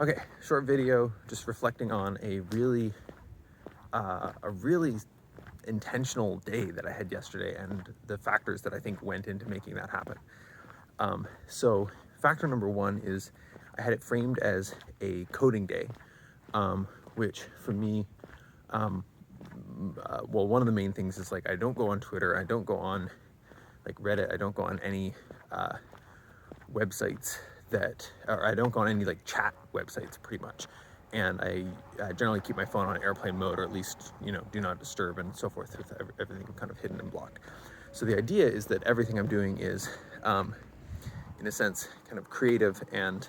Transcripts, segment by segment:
Okay, short video, just reflecting on a really intentional day that I had yesterday and the factors that I think went into making that happen. So factor number one is I had it framed as a coding day, which for me, well, one of the main things is like I don't go on Twitter, I don't go on like Reddit, I don't go on any websites or I don't go on any like chat websites pretty much. And I generally keep my phone on airplane mode, or at least, do not disturb and so forth, with everything kind of hidden and blocked. So the idea is that everything I'm doing is, in a sense, kind of creative and,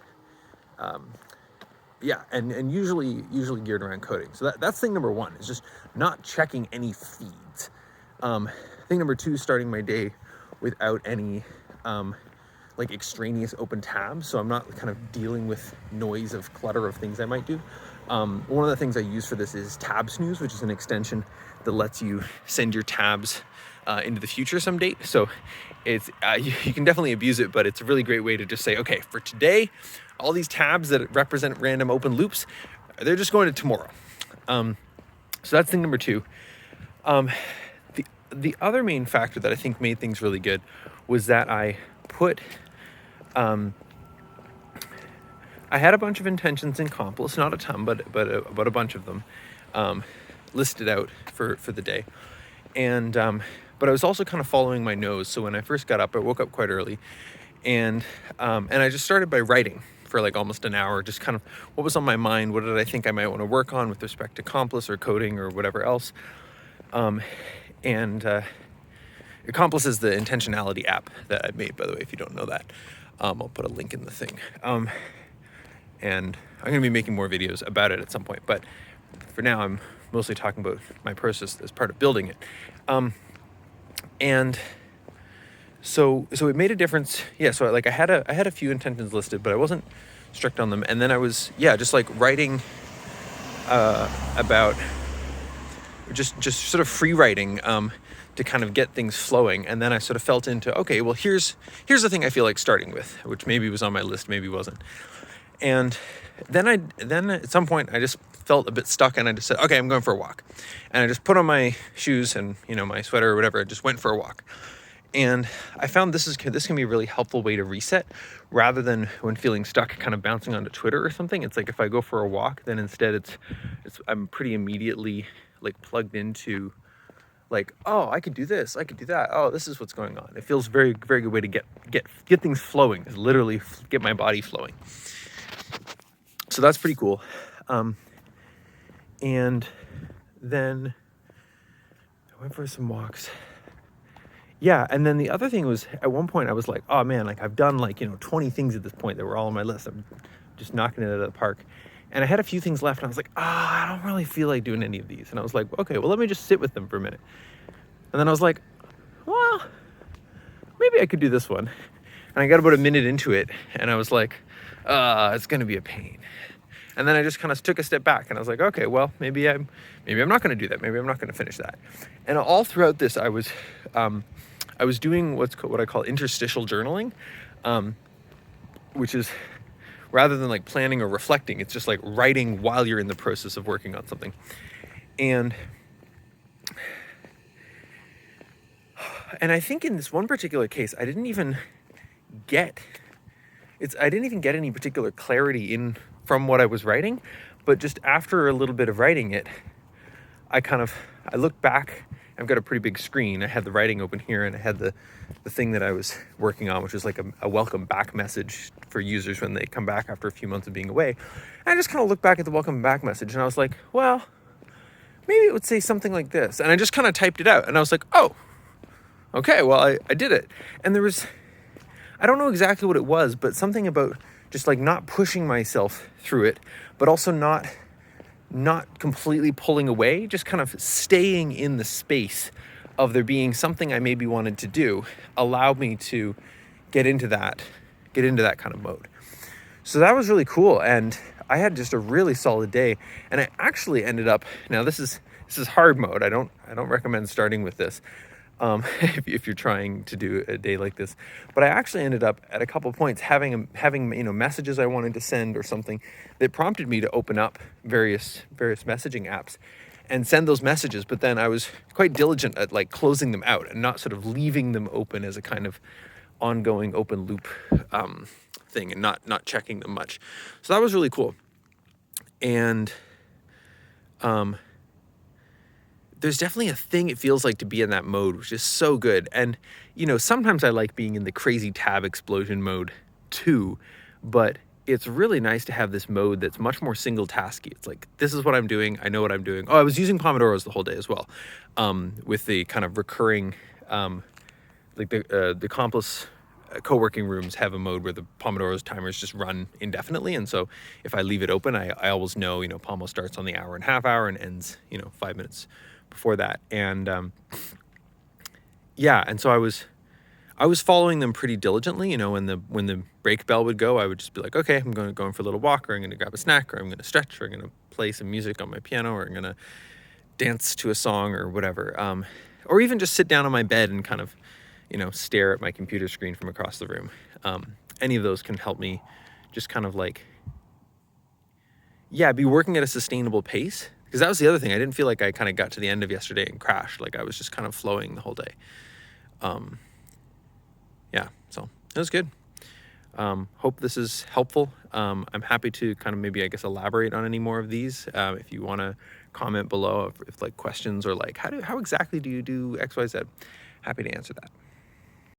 and usually geared around coding. So that's thing number one, is just not checking any feeds. Thing number two, starting my day without any, like extraneous open tabs, so I'm not kind of dealing with noise of clutter of things I might do. One of the things I use for this is Tab Snooze, which is an extension that lets you send your tabs into the future some date. So it's you can definitely abuse it, but it's a really great way to just say, okay, for today, all these tabs that represent random open loops, they're just going to tomorrow. So that's thing number two. The other main factor that I think made things really good was that I had a bunch of intentions in Compos, not a ton, but about a bunch of them listed out for the day. And but I was also kind of following my nose. So when I first got up, I woke up quite early, and I just started by writing for like almost an hour, just kind of what was on my mind, what did I think I might want to work on with respect to Compos or coding or whatever else. Accomplice is the intentionality app that I made, by the way, if you don't know that. I'll put a link in the thing. And I'm going to be making more videos about it at some point, but for now I'm mostly talking about my process as part of building it. And so it made a difference. Yeah, so like I had a few intentions listed, but I wasn't strict on them. And then I was, just like writing about just sort of free writing to kind of get things flowing. And then I sort of felt into, okay, well, here's the thing I feel like starting with, which maybe was on my list, maybe wasn't. And then at some point I just felt a bit stuck, and I just said, okay, I'm going for a walk. And I just put on my shoes and, my sweater or whatever. I just went for a walk. And I found this can be a really helpful way to reset, rather than when feeling stuck kind of bouncing onto Twitter or something. It's like if I go for a walk, then instead I'm pretty immediately like plugged into like, oh, I could do this, I could do that. Oh, this is what's going on. It feels very, very good way to get things flowing, is literally get my body flowing. So that's pretty cool. And then I went for some walks. Yeah, and then the other thing was, at one point I was like, oh man, like I've done like, 20 things at this point that were all on my list. I'm just knocking it out of the park. And I had a few things left, and I was like, I don't really feel like doing any of these. And I was like, okay, well, let me just sit with them for a minute. And then I was like, well, maybe I could do this one. And I got about a minute into it, and I was like, it's going to be a pain. And then I just kind of took a step back, and I was like, okay, well, maybe I'm not going to do that. Maybe I'm not going to finish that. And all throughout this, I was doing what I call interstitial journaling, which is, rather than like planning or reflecting, it's just like writing while you're in the process of working on something. And I think in this one particular case, I didn't even get any particular clarity from what I was writing, but just after a little bit of writing it, I looked back. I've got a pretty big screen. I had the writing open here, and I had the thing that I was working on, which was like a welcome back message for users when they come back after a few months of being away. And I just kind of looked back at the welcome back message, and I was like, well, maybe it would say something like this. And I just kind of typed it out, and I was like, oh, okay, well, I did it. And there was, I don't know exactly what it was, but something about just like not pushing myself through it, but also not completely pulling away, just kind of staying in the space of there being something I maybe wanted to do, allowed me to get into that kind of mode. So that was really cool, and I had just a really solid day. And I actually ended up, now this is hard mode. I don't recommend starting with this. if you're trying to do a day like this. But I actually ended up at a couple points having messages I wanted to send or something that prompted me to open up various messaging apps and send those messages. But then I was quite diligent at like closing them out and not sort of leaving them open as a kind of ongoing open loop thing, and not checking them much. So that was really cool. And there's definitely a thing it feels like to be in that mode, which is so good. And, sometimes I like being in the crazy tab explosion mode too, but it's really nice to have this mode that's much more single tasky. It's like, this is what I'm doing. I know what I'm doing. Oh, I was using Pomodoros the whole day as well, with the kind of recurring, like the Accomplice co-working rooms have a mode where the Pomodoros timers just run indefinitely. And so if I leave it open, I always know, Pomo starts on the hour and a half hour and ends, 5 minutes before that. And and so I was following them pretty diligently. When the break bell would go, I would just be like, okay, I'm going for a little walk, or I'm going to grab a snack, or I'm going to stretch, or I'm going to play some music on my piano, or I'm going to dance to a song or whatever, or even just sit down on my bed and kind of stare at my computer screen from across the room. Any of those can help me just kind of like be working at a sustainable pace. Because that was the other thing. I didn't feel like I kind of got to the end of yesterday and crashed. Like I was just kind of flowing the whole day. So it was good. Hope this is helpful. I'm happy to kind of maybe, I guess, elaborate on any more of these. If you want to comment below if like questions or like, how exactly do you do X, Y, Z? Happy to answer that.